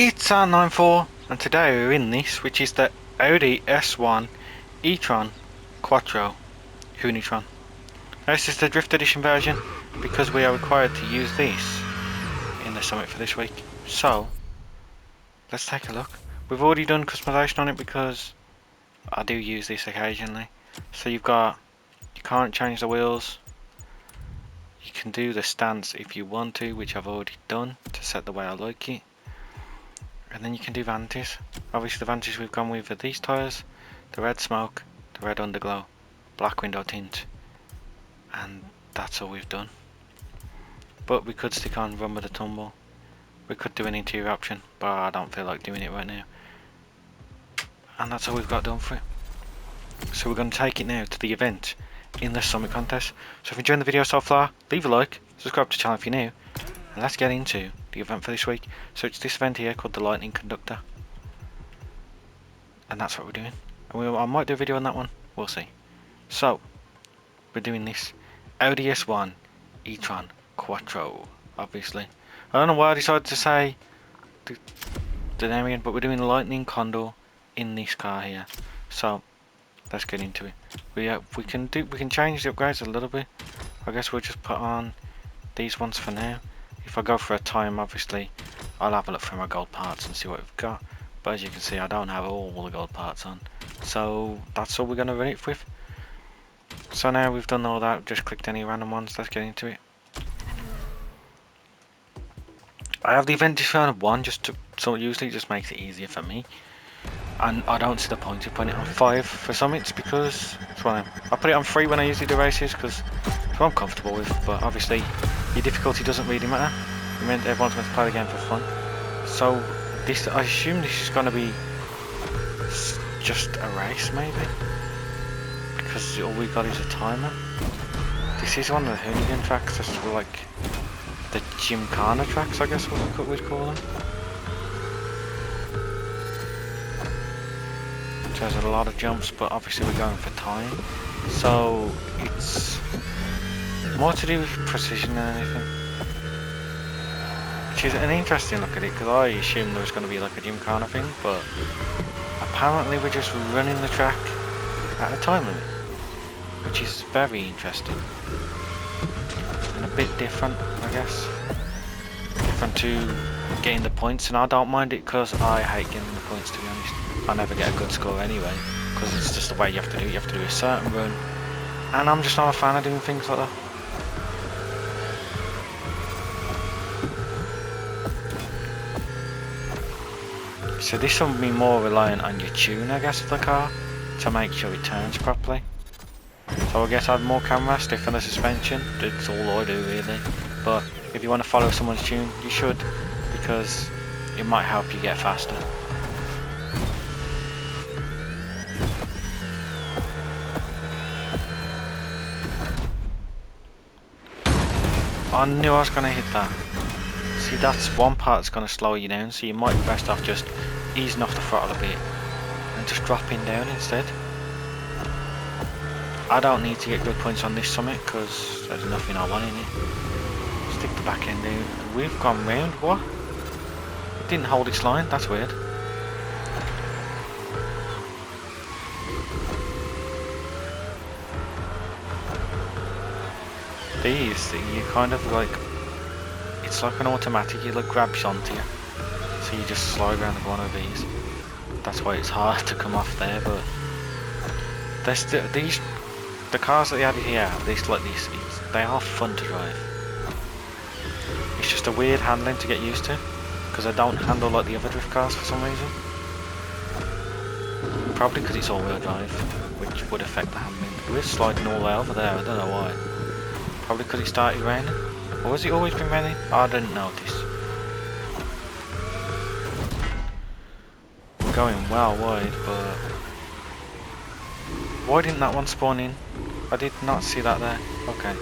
It's R94 and today we're in this, which is the Audi S1 e-tron Quattro HOONITRON. Now this is the Drift Edition version because we are required to use this in the summit for this week. So let's take a look. We've already done customization on it because I do use this occasionally. So you can't change the wheels. You can do the stance if you want to, which I've already done to set the way I like it. And then you can do vanities. Obviously the vanities we've gone with are these tyres, the red smoke, the red underglow, black window tint, and that's all we've done. But we could stick on run with a tumble. We could do an interior option, but I don't feel like doing it right now. And that's all we've got done for it. So we're going to take it now to the event in the summit contest. So if you're enjoying the video so far, leave a like, subscribe to the channel if you're new, and let's get into the event for this week. So it's this event here called the Lightning Conductor, and that's what we're doing. And I might do a video on that one, we'll see. So we're doing this Audi S1 e-tron Quattro, obviously. I don't know why I decided to say the name again, but we're doing the Lightning Condor in this car here. So let's get into it. We can change the upgrades a little bit. I guess we'll just put on these ones for now. If I go for a time, obviously I'll have a look through my gold parts and see what we've got, but as you can see I don't have all the gold parts on, so that's all we're going to run it with. So now we've done all that, just clicked any random ones, let's get into it. I have the event design of 1 so usually it just makes it easier for me, and I don't see the point of putting it on 5 for summits because it's one I put it on 3 when I usually do races because it's what I'm comfortable with, but obviously your difficulty doesn't really matter. I mean, everyone's going to play the game for fun. So this, I assume this is going to be just a race maybe, because all we got is a timer. This is one of the hooligan tracks, that's like the Gymkhana tracks, I guess we'd call them. So there's a lot of jumps, but obviously we're going for time, so it's more to do with precision than anything. Which is an interesting look at it, because I assumed there was going to be like a Gymkhana thing, but apparently we're just running the track at a time limit, which is very interesting and a bit different, I guess. Different to getting the points, and I don't mind it because I hate getting the points, to be honest. I never get a good score anyway, because it's just the way you have to do it. You have to do a certain run, and I'm just not a fan of doing things like that. So this will be more reliant on your tune, I guess, of the car to make sure it turns properly. So I guess add more camera, stiffen the suspension, that's all I do really. But if you want to follow someone's tune, you should, because it might help you get faster. I knew I was going to hit that. See, that's one part that's going to slow you down, so you might be best off just easing off the throttle a bit and just dropping down instead. I don't need to get good points on this summit because there's nothing I want in it. Stick the back end in. We've gone round. What? It didn't hold its line, that's weird. These, you kind of like, it's like an automatic, it like grabs onto you, so you just slide around the corner of these. That's why it's hard to come off there, but there's the cars that they added here, they are fun to drive. It's just a weird handling to get used to, because I don't handle like the other drift cars for some reason. Probably because it's all-wheel drive, which would affect the handling. We're sliding all the way over there, I don't know why. Probably because it started raining. Or has it always been raining? I didn't notice. We're going well wide, but why didn't that one spawn in? I did not see that there. Okay.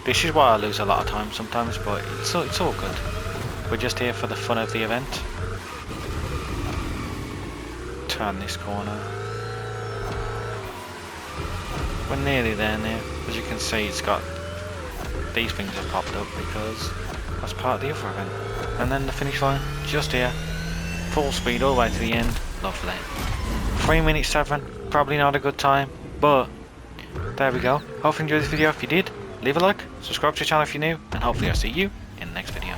This is why I lose a lot of time sometimes, but it's all good. We're just here for the fun of the event. Turn this corner. We're nearly there now. As you can see, it's got these things have popped up because that's part of the other event. and then the finish line just here. Full speed all the way to the end. Lovely. 3 minutes 7, probably not a good time, but there we go. Hopefully you enjoyed this video. If you did, leave a like, subscribe to the channel if you're new, and hopefully I'll see you in the next video.